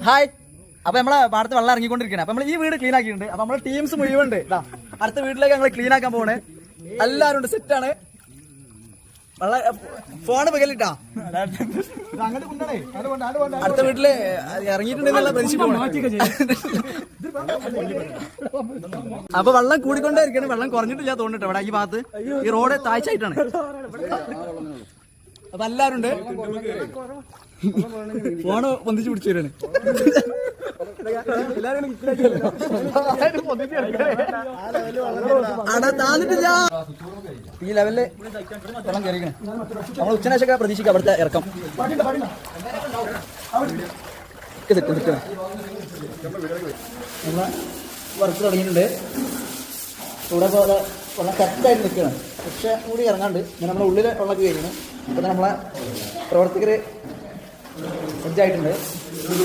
Hi. അപ്പൊ നമ്മളെ പാടത്ത് വെള്ളം ഇറങ്ങിക്കൊണ്ടിരിക്കുകയാണ്. അപ്പൊ നമ്മൾ ഈ വീട് ക്ലീൻ ആക്കിയിട്ടുണ്ട്. അപ്പൊ നമ്മളെ ടീംസ് മുഴുവൻ ഉണ്ട്. അടുത്ത വീട്ടിലേക്ക് ഞങ്ങൾ ക്ലീൻ ആക്കാൻ പോകണേ. എല്ലാരും ഉണ്ട്, സെറ്റാണ്. ഫോണ് പകലിട്ടാ അടുത്ത വീട്ടില് ഇറങ്ങിയിട്ടുണ്ടെന്നുള്ള പ്രതീക്ഷിക്കുന്നു. അപ്പൊ വെള്ളം കൂടിക്കൊണ്ടേ ഇരിക്കണം. വെള്ളം കുറഞ്ഞിട്ടില്ല തോന്നിട്ട് ഇവിടെ ഈ ഭാഗത്ത്. ഈ റോഡ് താഴ്ചയായിട്ടാണ്. അപ്പൊ എല്ലാരും ഉണ്ട്. ഫോണ് പൊന്തിച്ച് പിടിച്ചു വരാണ്. ഈ ലെവലില് വെള്ളം കയറിക്കണേ. നമ്മൾ ഉച്ചനേശൊക്കെ പ്രതീക്ഷിക്കാം അവിടുത്തെ ഇറക്കം. നമ്മളെ വർക്ക് തുടങ്ങിയിട്ടുണ്ട്. ഇവിടെ വെള്ളം കറക്റ്റായിട്ട് നിൽക്കുകയാണ്. പക്ഷെ കൂടി ഇറങ്ങാണ്ട് ഇങ്ങനെ നമ്മളെ ഉള്ളിൽ വെള്ളമൊക്കെ കഴിഞ്ഞു. ഇപ്പം നമ്മളെ പ്രവർത്തകർ എഡ്ജായിട്ടുണ്ട്.